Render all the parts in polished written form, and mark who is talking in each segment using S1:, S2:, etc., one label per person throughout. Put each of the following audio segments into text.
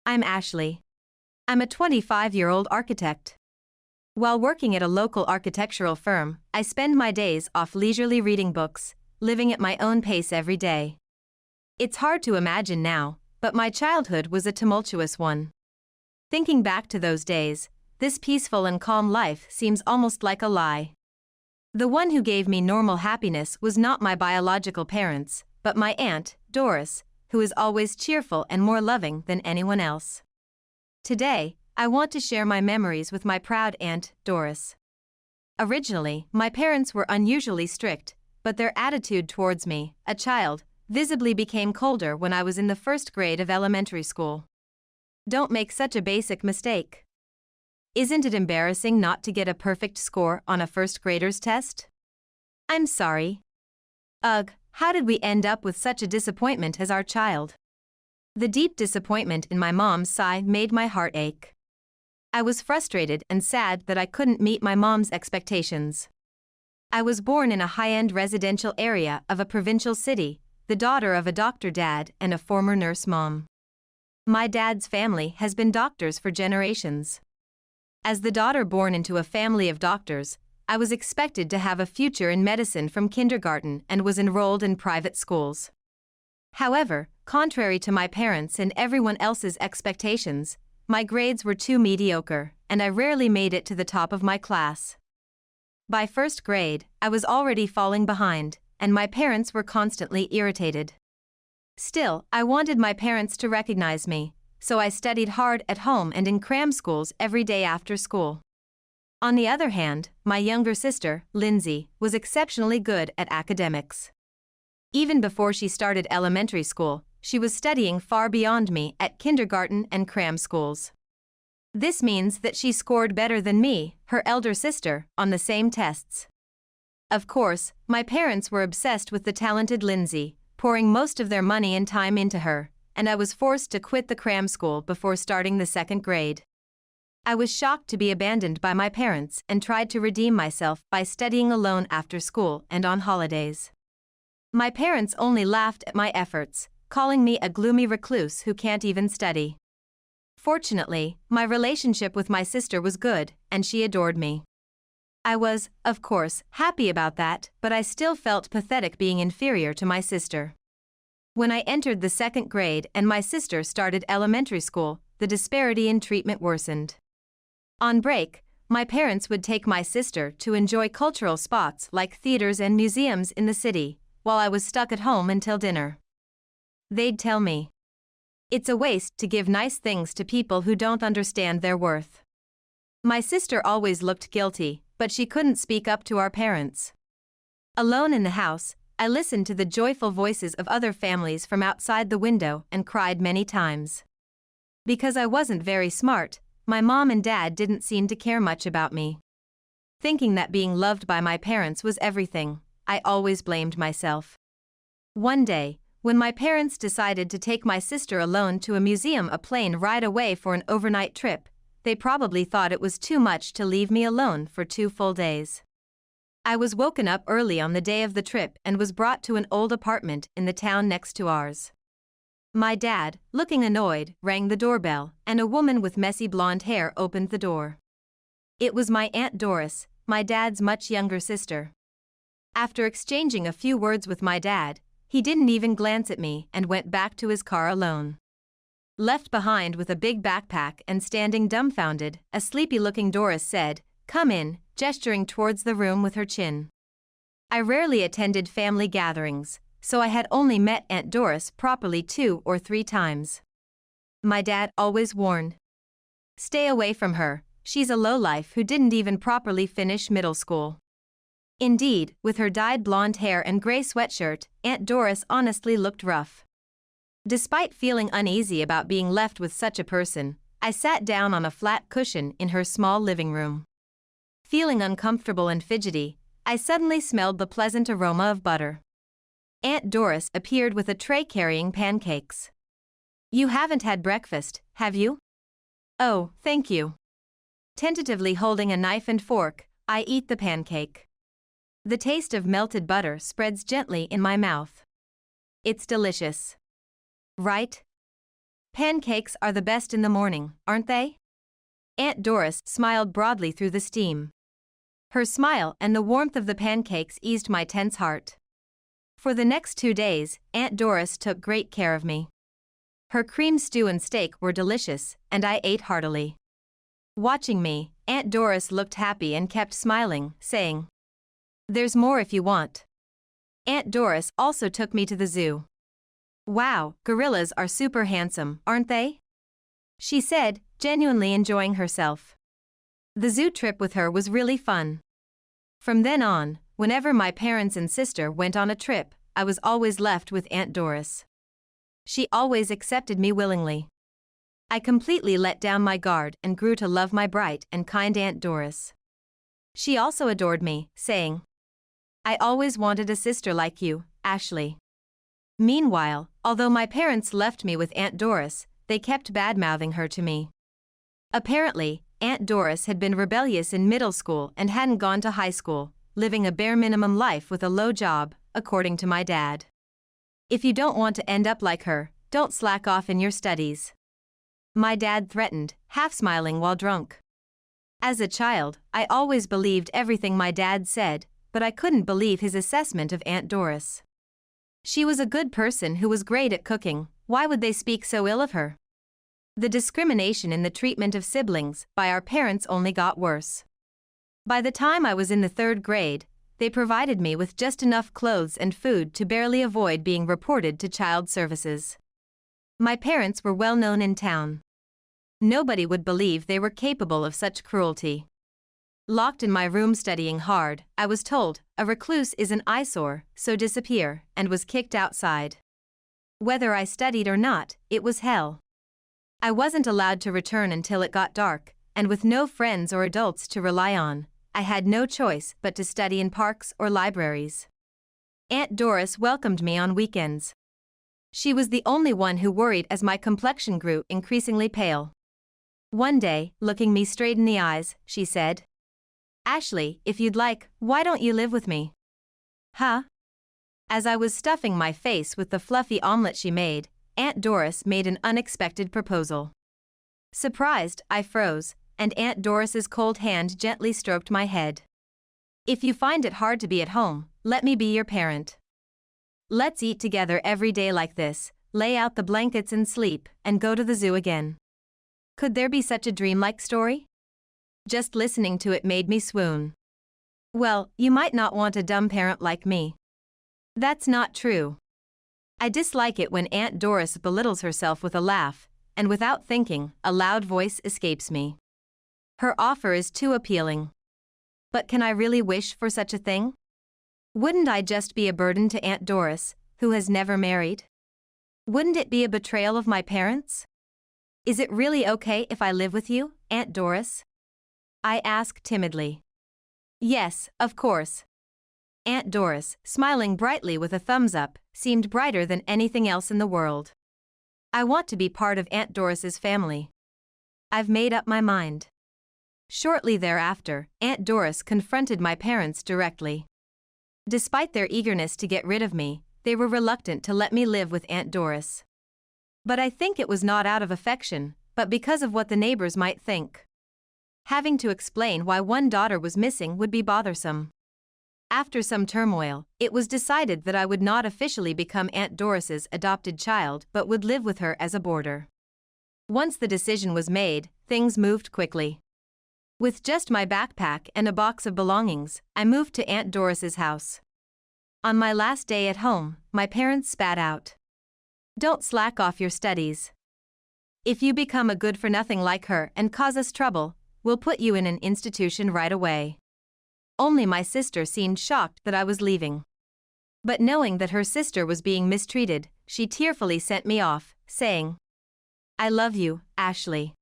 S1: I'm Ashley. I'm a 25-year-old architect. While working at a local architectural firm, I spend my days off leisurely reading books, living at my own pace every day. It's hard to imagine now, but my childhood was a tumultuous one. Thinking back to those days, this peaceful and calm life seems almost like a lie. The one who gave me normal happiness was not my biological parents, but my aunt, Doris, who is always cheerful and more loving than anyone else. Today, I want to share my memories with my proud aunt, Doris. Originally, my parents were unusually strict, but their attitude towards me, a child, visibly became colder when I was in the first grade of elementary school. Don't make such a basic mistake. Isn't it embarrassing not to get a perfect score on a first grader's test? I'm sorry. Ugh, how did we end up with such a disappointment as our child? The deep disappointment in my mom's sigh made my heart ache. I was frustrated and sad that I couldn't meet my mom's expectations. I was born in a high-end residential area of a provincial city, the daughter of a doctor dad and a former nurse mom. My dad's family has been doctors for generations. As the daughter born into a family of doctors, I was expected to have a future in medicine from kindergarten and was enrolled in private schools. However, contrary to my parents' and everyone else's expectations, my grades were too mediocre, and I rarely made it to the top of my class. By first grade, I was already falling behind, and my parents were constantly irritated. Still, I wanted my parents to recognize me, so I studied hard at home and in cram schools every day after school. On the other hand, my younger sister, Lindsay, was exceptionally good at academics. Even before she started elementary school, she was studying far beyond me at kindergarten and cram schools. This means that she scored better than me, her elder sister, on the same tests. Of course, my parents were obsessed with the talented Lindsay, pouring most of their money and time into her, and I was forced to quit the cram school before starting the second grade. I was shocked to be abandoned by my parents and tried to redeem myself by studying alone after school and on holidays. My parents only laughed at my efforts, calling me a gloomy recluse who can't even study. Fortunately, my relationship with my sister was good, and she adored me. I was, of course, happy about that, but I still felt pathetic being inferior to my sister. When I entered the second grade and my sister started elementary school, the disparity in treatment worsened. On break, my parents would take my sister to enjoy cultural spots like theaters and museums in the city, while I was stuck at home until dinner. They'd tell me, "It's a waste to give nice things to people who don't understand their worth." My sister always looked guilty, but she couldn't speak up to our parents. Alone in the house, I listened to the joyful voices of other families from outside the window and cried many times. Because I wasn't very smart, my mom and dad didn't seem to care much about me. Thinking that being loved by my parents was everything, I always blamed myself. One day, when my parents decided to take my sister alone to a museum a plane ride away for an overnight trip, they probably thought it was too much to leave me alone for 2 full days. I was woken up early on the day of the trip and was brought to an old apartment in the town next to ours. My dad, looking annoyed, rang the doorbell, and a woman with messy blonde hair opened the door. It was my Aunt Doris, my dad's much younger sister. After exchanging a few words with my dad, he didn't even glance at me and went back to his car alone. Left behind with a big backpack and standing dumbfounded, a sleepy-looking Doris said, "Come in," gesturing towards the room with her chin. I rarely attended family gatherings, so I had only met Aunt Doris properly 2 or 3 times. My dad always warned, "Stay away from her, she's a lowlife who didn't even properly finish middle school." Indeed, with her dyed blonde hair and gray sweatshirt, Aunt Doris honestly looked rough. Despite feeling uneasy about being left with such a person, I sat down on a flat cushion in her small living room. Feeling uncomfortable and fidgety, I suddenly smelled the pleasant aroma of butter. Aunt Doris appeared with a tray carrying pancakes. "You haven't had breakfast, have you?" "Oh, thank you." Tentatively holding a knife and fork, I eat the pancake. The taste of melted butter spreads gently in my mouth. It's delicious. Right? Pancakes are the best in the morning, aren't they? Aunt Doris smiled broadly through the steam. Her smile and the warmth of the pancakes eased my tense heart. For the next 2 days, Aunt Doris took great care of me. Her cream stew and steak were delicious, and I ate heartily. Watching me, Aunt Doris looked happy and kept smiling, saying, "There's more if you want." Aunt Doris also took me to the zoo. "Wow, gorillas are super handsome, aren't they?" she said, genuinely enjoying herself. The zoo trip with her was really fun. From then on, whenever my parents and sister went on a trip, I was always left with Aunt Doris. She always accepted me willingly. I completely let down my guard and grew to love my bright and kind Aunt Doris. She also adored me, saying, "I always wanted a sister like you, Ashley." Meanwhile, although my parents left me with Aunt Doris, they kept bad-mouthing her to me. Apparently, Aunt Doris had been rebellious in middle school and hadn't gone to high school, living a bare minimum life with a low job, according to my dad. "If you don't want to end up like her, don't slack off in your studies," my dad threatened, half smiling while drunk. As a child, I always believed everything my dad said, but I couldn't believe his assessment of Aunt Doris. She was a good person who was great at cooking. Why would they speak so ill of her? The discrimination in the treatment of siblings by our parents only got worse. By the time I was in the 3rd grade, they provided me with just enough clothes and food to barely avoid being reported to child services. My parents were well known in town. Nobody would believe they were capable of such cruelty. Locked in my room studying hard, I was told, "A recluse is an eyesore, so disappear," and was kicked outside. Whether I studied or not, it was hell. I wasn't allowed to return until it got dark, and with no friends or adults to rely on, I had no choice but to study in parks or libraries. Aunt Doris welcomed me on weekends. She was the only one who worried as my complexion grew increasingly pale. One day, looking me straight in the eyes, she said, "Ashley, if you'd like, why don't you live with me?" "Huh?" As I was stuffing my face with the fluffy omelet she made, Aunt Doris made an unexpected proposal. Surprised, I froze, and Aunt Doris's cold hand gently stroked my head. "If you find it hard to be at home, let me be your parent. Let's eat together every day like this, lay out the blankets and sleep, and go to the zoo again." Could there be such a dreamlike story? Just listening to it made me swoon. Well, you might not want a dumb parent like me. That's not true. I dislike it when Aunt Doris belittles herself with a laugh, and without thinking, a loud voice escapes me. Her offer is too appealing. But can I really wish for such a thing? Wouldn't I just be a burden to Aunt Doris, who has never married? Wouldn't it be a betrayal of my parents? Is it really okay if I live with you, Aunt Doris? I asked timidly. Yes, of course. Aunt Doris, smiling brightly with a thumbs up, seemed brighter than anything else in the world. I want to be part of Aunt Doris's family. I've made up my mind. Shortly thereafter, Aunt Doris confronted my parents directly. Despite their eagerness to get rid of me, they were reluctant to let me live with Aunt Doris. But I think it was not out of affection, but because of what the neighbors might think. Having to explain why one daughter was missing would be bothersome. After some turmoil, it was decided that I would not officially become Aunt Doris's adopted child but would live with her as a boarder. Once the decision was made, things moved quickly. With just my backpack and a box of belongings, I moved to Aunt Doris's house. On my last day at home, my parents spat out, "Don't slack off your studies. If you become a good-for-nothing like her and cause us trouble, we'll put you in an institution right away." Only my sister seemed shocked that I was leaving. But knowing that her sister was being mistreated, she tearfully sent me off, saying, "I love you, Ashley."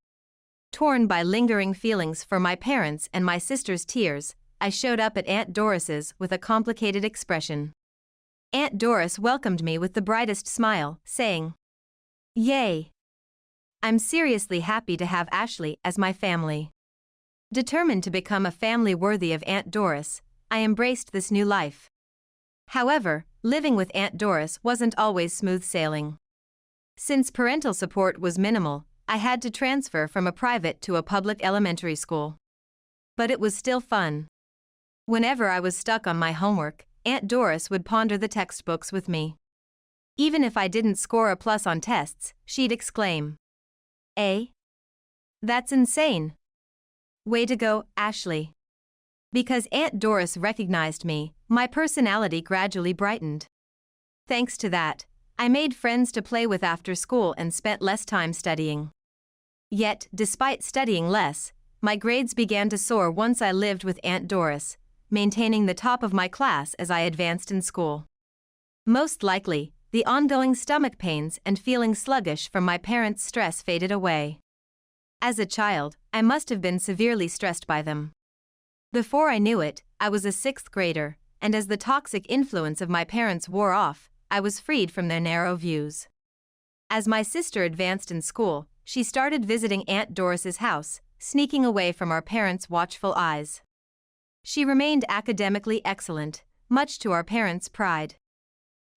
S1: Torn by lingering feelings for my parents and my sister's tears, I showed up at Aunt Doris's with a complicated expression. Aunt Doris welcomed me with the brightest smile, saying, "Yay! I'm seriously happy to have Ashley as my family." Determined to become a family worthy of Aunt Doris, I embraced this new life. However, living with Aunt Doris wasn't always smooth sailing. Since parental support was minimal, I had to transfer from a private to a public elementary school. But it was still fun. Whenever I was stuck on my homework, Aunt Doris would ponder the textbooks with me. Even if I didn't score a plus on tests, she'd exclaim, "Eh? That's insane. Way to go, Ashley." Because Aunt Doris recognized me, my personality gradually brightened. Thanks to that, I made friends to play with after school and spent less time studying. Yet, despite studying less, my grades began to soar once I lived with Aunt Doris, maintaining the top of my class as I advanced in school. Most likely, the ongoing stomach pains and feeling sluggish from my parents' stress faded away. As a child, I must have been severely stressed by them. Before I knew it, I was a 6th grader, and as the toxic influence of my parents wore off, I was freed from their narrow views. As my sister advanced in school, she started visiting Aunt Doris's house, sneaking away from our parents' watchful eyes. She remained academically excellent, much to our parents' pride.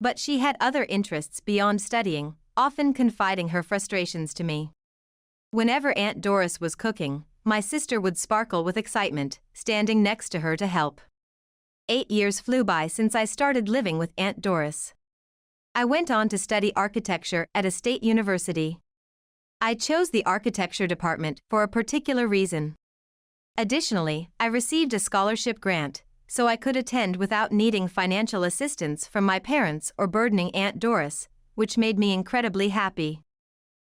S1: But she had other interests beyond studying, often confiding her frustrations to me. Whenever Aunt Doris was cooking, my sister would sparkle with excitement, standing next to her to help. 8 years flew by since I started living with Aunt Doris. I went on to study architecture at a state university. I chose the architecture department for a particular reason. Additionally, I received a scholarship grant, so I could attend without needing financial assistance from my parents or burdening Aunt Doris, which made me incredibly happy.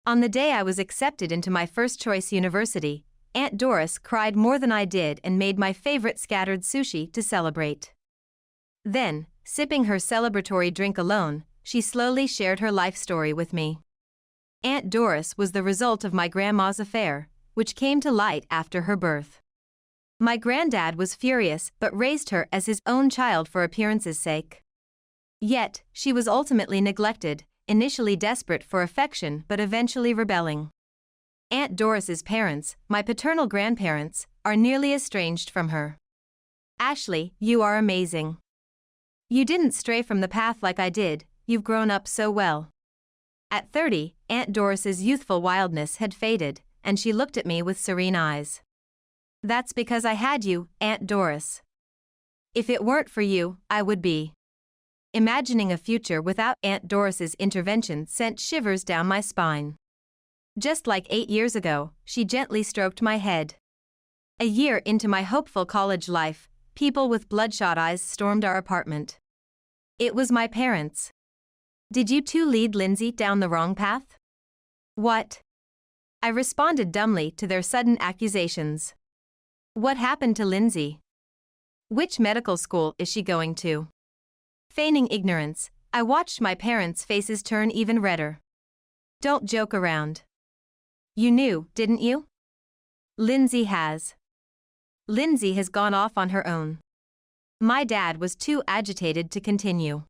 S1: On the day I was accepted into my first choice university, Aunt Doris cried more than I did and made my favorite scattered sushi to celebrate. Then, sipping her celebratory drink alone, she slowly shared her life story with me. Aunt Doris was the result of my grandma's affair, which came to light after her birth. My granddad was furious but raised her as his own child for appearance's sake. Yet, she was ultimately neglected, initially desperate for affection but eventually rebelling. Aunt Doris's parents, my paternal grandparents, are nearly estranged from her. Ashley, you are amazing. You didn't stray from the path like I did, you've grown up so well. At 30, Aunt Doris's youthful wildness had faded, and she looked at me with serene eyes. That's because I had you, Aunt Doris. If it weren't for you, I would be. Imagining a future without Aunt Doris's intervention sent shivers down my spine. Just like 8 years ago, she gently stroked my head. A year into my hopeful college life, people with bloodshot eyes stormed our apartment. It was my parents. Did you two lead Lindsay down the wrong path? What? I responded dumbly to their sudden accusations. What happened to Lindsay? Which medical school is she going to? Feigning ignorance, I watched my parents' faces turn even redder. Don't joke around. You knew, didn't you? Lindsay has. Lindsay has gone off on her own. My dad was too agitated to continue.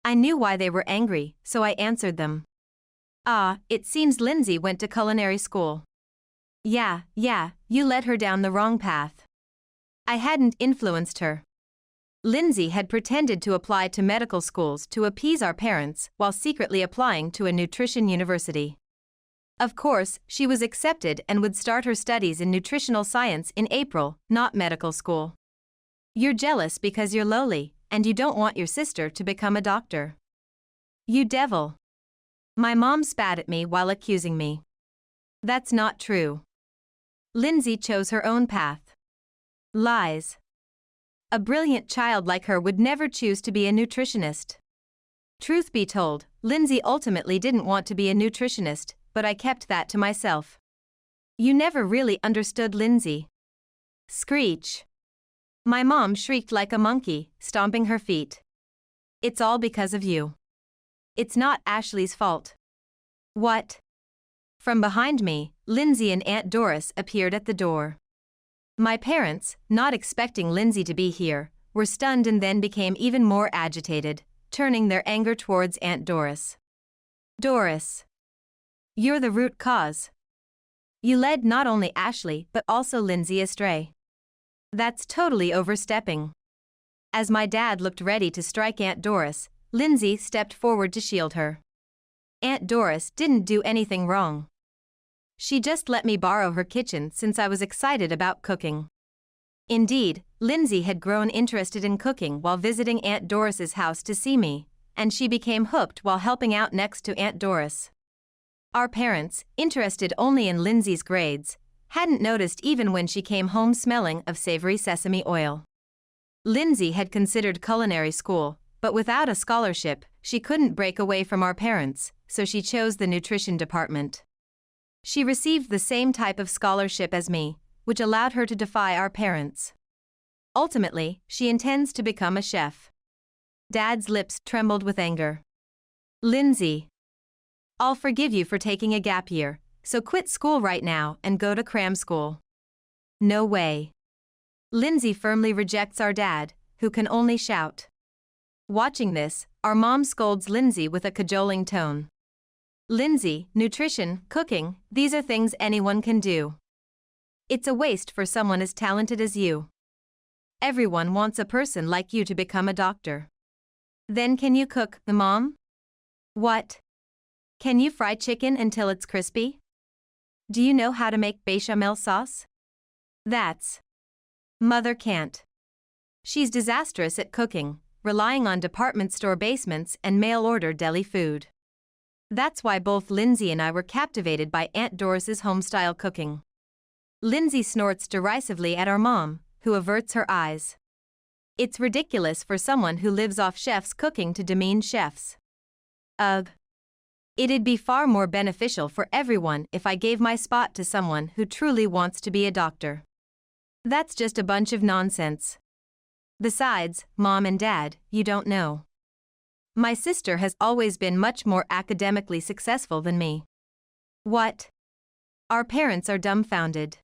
S1: I knew why they were angry, so I answered them. Ah, it seems Lindsay went to culinary school. Yeah, you led her down the wrong path. I hadn't influenced her. Lindsay had pretended to apply to medical schools to appease our parents while secretly applying to a nutrition university. Of course, she was accepted and would start her studies in nutritional science in April, not medical school. You're jealous because you're lowly, and you don't want your sister to become a doctor. You devil. My mom spat at me while accusing me. That's not true. Lindsay chose her own path. Lies. A brilliant child like her would never choose to be a nutritionist. Truth be told, Lindsay ultimately didn't want to be a nutritionist, but I kept that to myself. You never really understood Lindsay. Screech. My mom shrieked like a monkey, stomping her feet. It's all because of you. It's not Ashley's fault. What? From behind me, Lindsay and Aunt Doris appeared at the door. My parents, not expecting Lindsay to be here, were stunned and then became even more agitated, turning their anger towards Aunt Doris. Doris. You're the root cause. You led not only Ashley but also Lindsay astray. That's totally overstepping. As my dad looked ready to strike Aunt Doris, Lindsay stepped forward to shield her. Aunt Doris didn't do anything wrong. She just let me borrow her kitchen since I was excited about cooking. Indeed, Lindsay had grown interested in cooking while visiting Aunt Doris's house to see me, and she became hooked while helping out next to Aunt Doris. Our parents, interested only in Lindsay's grades, hadn't noticed even when she came home smelling of savory sesame oil. Lindsay had considered culinary school, but without a scholarship, she couldn't break away from our parents, so she chose the nutrition department. She received the same type of scholarship as me, which allowed her to defy our parents. Ultimately, she intends to become a chef. Dad's lips trembled with anger. Lindsay, I'll forgive you for taking a gap year, so quit school right now and go to cram school. No way. Lindsay firmly rejects our dad, who can only shout. Watching this, our mom scolds Lindsay with a cajoling tone. Lindsay, nutrition, cooking, these are things anyone can do. It's a waste for someone as talented as you. Everyone wants a person like you to become a doctor. Then can you cook, Mom? What? Can you fry chicken until it's crispy? Do you know how to make bechamel sauce? That's. Mother can't. She's disastrous at cooking, relying on department store basements and mail-order deli food. That's why both Lindsay and I were captivated by Aunt Doris's home-style cooking. Lindsay snorts derisively at our mom, who averts her eyes. It's ridiculous for someone who lives off chefs' cooking to demean chefs. Ugh. It'd be far more beneficial for everyone if I gave my spot to someone who truly wants to be a doctor. That's just a bunch of nonsense. Besides, Mom and Dad, you don't know. My sister has always been much more academically successful than me. What? Our parents are dumbfounded.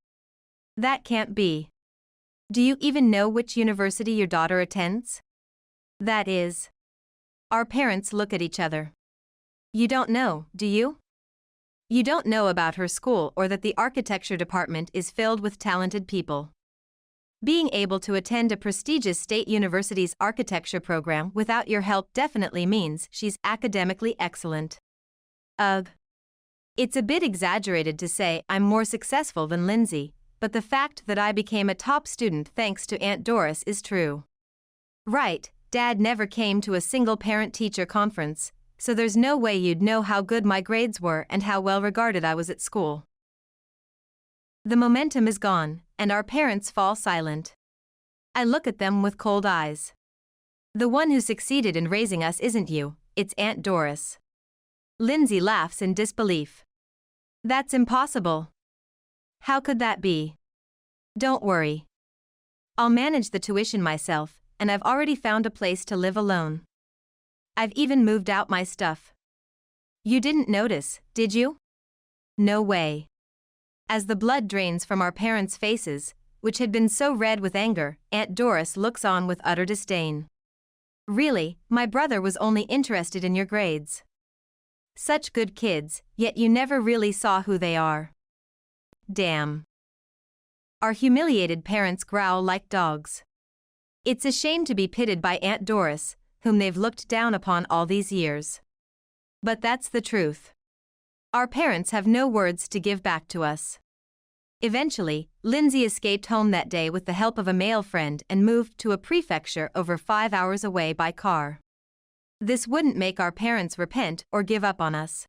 S1: That can't be. Do you even know which university your daughter attends? That is. Our parents look at each other. You don't know, do you? You don't know about her school or that the architecture department is filled with talented people. Being able to attend a prestigious state university's architecture program without your help definitely means she's academically excellent. Ugh. It's a bit exaggerated to say I'm more successful than Lindsay, but the fact that I became a top student thanks to Aunt Doris is true. Right, Dad never came to a single parent-teacher conference, so there's no way you'd know how good my grades were and how well regarded I was at school. The momentum is gone, and our parents fall silent. I look at them with cold eyes. The one who succeeded in raising us isn't you, it's Aunt Doris. Lindsay laughs in disbelief. That's impossible. How could that be? Don't worry. I'll manage the tuition myself, and I've already found a place to live alone. I've even moved out my stuff. You didn't notice, did you? No way. As the blood drains from our parents' faces, which had been so red with anger, Aunt Doris looks on with utter disdain. Really, my brother was only interested in your grades. Such good kids, yet you never really saw who they are. Damn. Our humiliated parents growl like dogs. It's a shame to be pitted by Aunt Doris, whom they've looked down upon all these years. But that's the truth. Our parents have no words to give back to us. Eventually, Lindsay escaped home that day with the help of a male friend and moved to a prefecture over 5 hours away by car. This wouldn't make our parents repent or give up on us.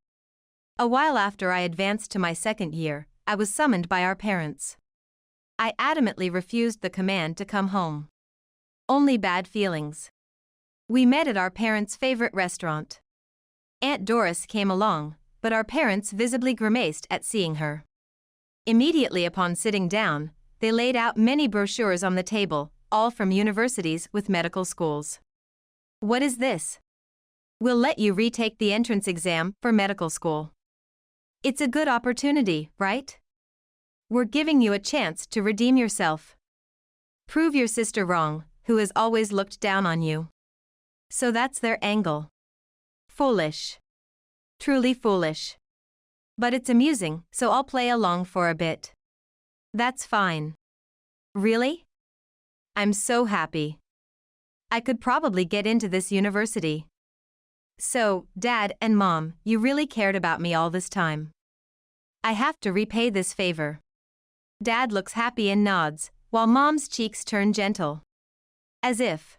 S1: A while after I advanced to my second year, I was summoned by our parents. I adamantly refused the command to come home. Only bad feelings. We met at our parents' favorite restaurant. Aunt Doris came along, but our parents visibly grimaced at seeing her. Immediately upon sitting down, they laid out many brochures on the table, all from universities with medical schools. What is this? We'll let you retake the entrance exam for medical school. It's a good opportunity, right? We're giving you a chance to redeem yourself. Prove your sister wrong, who has always looked down on you. So that's their angle. Foolish. Truly foolish. But it's amusing, so I'll play along for a bit. That's fine. Really? I'm so happy. I could probably get into this university. So, Dad and Mom, you really cared about me all this time. I have to repay this favor. Dad looks happy and nods, while Mom's cheeks turn gentle. As if.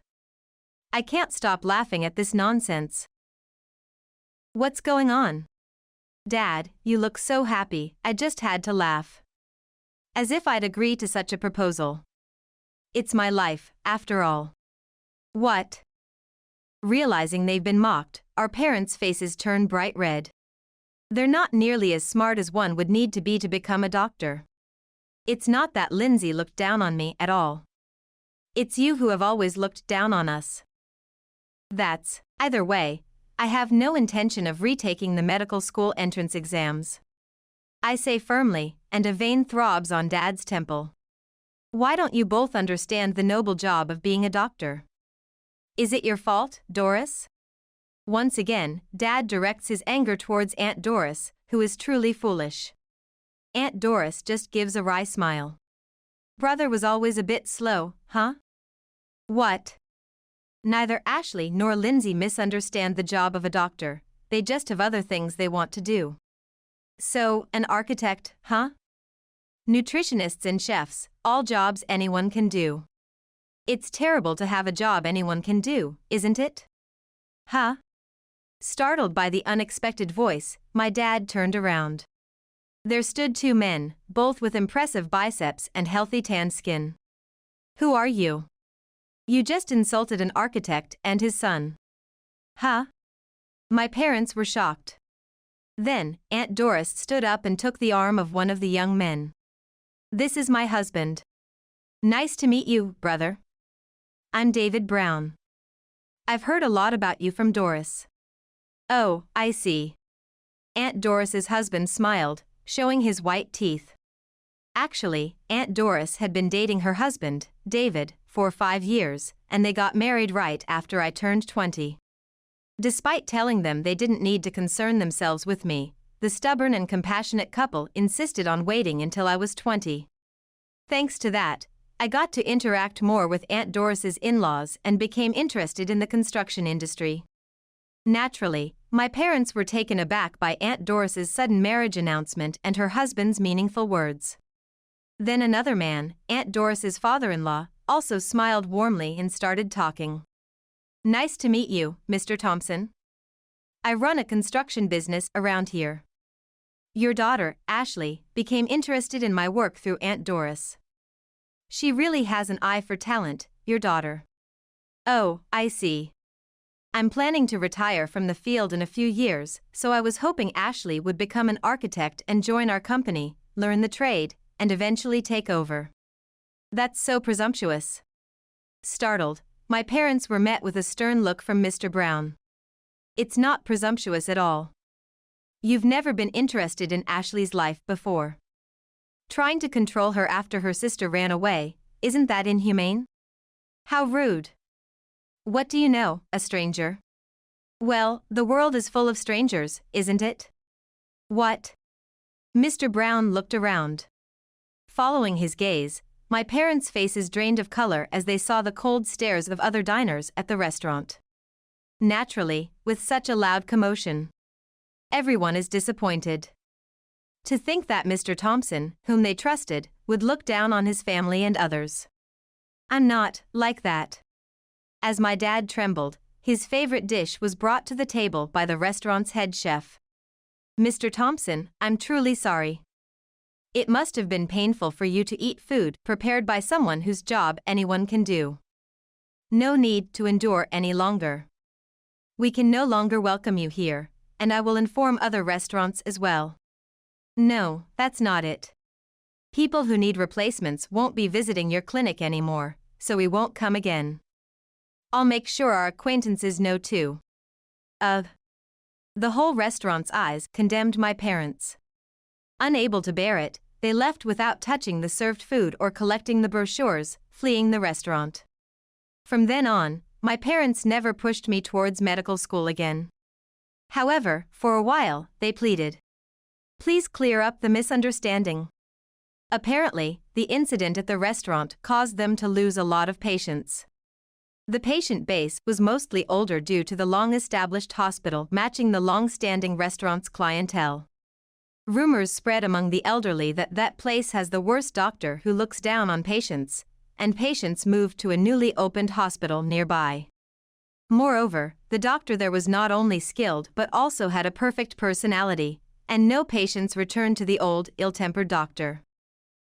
S1: I can't stop laughing at this nonsense. What's going on? Dad, you look so happy, I just had to laugh. As if I'd agree to such a proposal. It's my life, after all. What? Realizing they've been mocked, our parents' faces turn bright red. They're not nearly as smart as one would need to be to become a doctor. It's not that Lindsay looked down on me at all. It's you who have always looked down on us. Either way, I have no intention of retaking the medical school entrance exams. I say firmly, and a vein throbs on Dad's temple. Why don't you both understand the noble job of being a doctor? Is it your fault, Doris? Once again, Dad directs his anger towards Aunt Doris, who is truly foolish. Aunt Doris just gives a wry smile. Brother was always a bit slow, huh? What? Neither Ashley nor Lindsay misunderstand the job of a doctor, they just have other things they want to do. So, an architect, huh? Nutritionists and chefs, all jobs anyone can do. It's terrible to have a job anyone can do, isn't it? Huh? Startled by the unexpected voice, my dad turned around. There stood two men, both with impressive biceps and healthy tan skin. Who are you? You just insulted an architect and his son. Huh? My parents were shocked. Then, Aunt Doris stood up and took the arm of one of the young men. This is my husband. Nice to meet you, brother. I'm David Brown. I've heard a lot about you from Doris. Oh, I see. Aunt Doris's husband smiled, showing his white teeth. Actually, Aunt Doris had been dating her husband, David, for 5 years, and they got married right after I turned 20. Despite telling them they didn't need to concern themselves with me, the stubborn and compassionate couple insisted on waiting until I was 20. Thanks to that, I got to interact more with Aunt Doris's in-laws and became interested in the construction industry. Naturally, my parents were taken aback by Aunt Doris's sudden marriage announcement and her husband's meaningful words. Then another man, Aunt Doris's father-in-law, also smiled warmly and started talking. Nice to meet you, Mr. Thompson. I run a construction business around here. Your daughter, Ashley, became interested in my work through Aunt Doris. She really has an eye for talent, your daughter. Oh, I see. I'm planning to retire from the field in a few years, so I was hoping Ashley would become an architect and join our company, learn the trade, and eventually take over. That's so presumptuous. Startled, my parents were met with a stern look from Mr. Brown. It's not presumptuous at all. You've never been interested in Ashley's life before. Trying to control her after her sister ran away, isn't that inhumane? How rude. What do you know, a stranger? Well, the world is full of strangers, isn't it? What? Mr. Brown looked around. Following his gaze, my parents' faces drained of color as they saw the cold stares of other diners at the restaurant. Naturally, with such a loud commotion. Everyone is disappointed. To think that Mr. Thompson, whom they trusted, would look down on his family and others. I'm not like that. As my dad trembled, his favorite dish was brought to the table by the restaurant's head chef. Mr. Thompson, I'm truly sorry. It must have been painful for you to eat food prepared by someone whose job anyone can do. No need to endure any longer. We can no longer welcome you here, and I will inform other restaurants as well. No, that's not it. People who need replacements won't be visiting your clinic anymore, so we won't come again. I'll make sure our acquaintances know too. The whole restaurant's eyes condemned my parents. Unable to bear it, they left without touching the served food or collecting the brochures, fleeing the restaurant. From then on, my parents never pushed me towards medical school again. However, for a while, they pleaded. Please clear up the misunderstanding. Apparently, the incident at the restaurant caused them to lose a lot of patients. The patient base was mostly older due to the long-established hospital matching the long-standing restaurant's clientele. Rumors spread among the elderly that that place has the worst doctor who looks down on patients, and patients moved to a newly opened hospital nearby. Moreover, the doctor there was not only skilled but also had a perfect personality, and no patients returned to the old, ill-tempered doctor.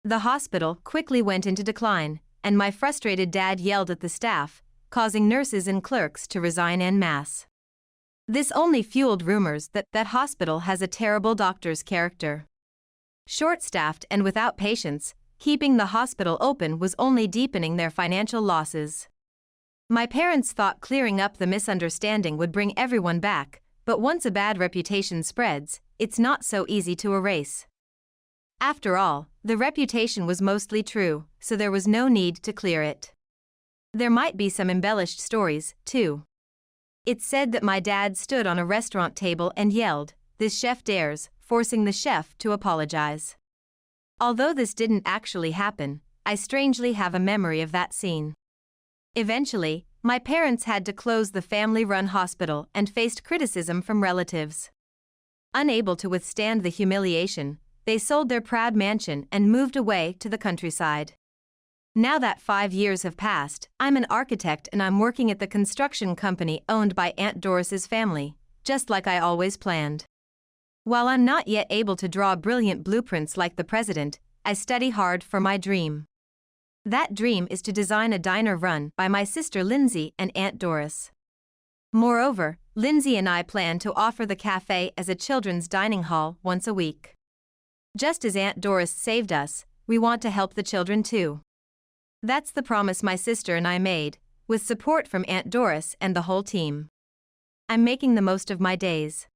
S1: The hospital quickly went into decline, and my frustrated dad yelled at the staff, causing nurses and clerks to resign en masse. This only fueled rumors that that hospital has a terrible doctor's character. Short-staffed and without patients, keeping the hospital open was only deepening their financial losses. My parents thought clearing up the misunderstanding would bring everyone back, but once a bad reputation spreads, it's not so easy to erase. After all, the reputation was mostly true, so there was no need to clear it. There might be some embellished stories, too. It's said that my dad stood on a restaurant table and yelled, "This chef dares," forcing the chef to apologize. Although this didn't actually happen, I strangely have a memory of that scene. Eventually, my parents had to close the family-run hospital and faced criticism from relatives. Unable to withstand the humiliation, they sold their proud mansion and moved away to the countryside. Now that 5 years have passed, I'm an architect and I'm working at the construction company owned by Aunt Doris's family, just like I always planned. While I'm not yet able to draw brilliant blueprints like the president, I study hard for my dream. That dream is to design a diner run by my sister Lindsay and Aunt Doris. Moreover, Lindsay and I plan to offer the cafe as a children's dining hall once a week. Just as Aunt Doris saved us, we want to help the children too. That's the promise my sister and I made, with support from Aunt Doris and the whole team. I'm making the most of my days.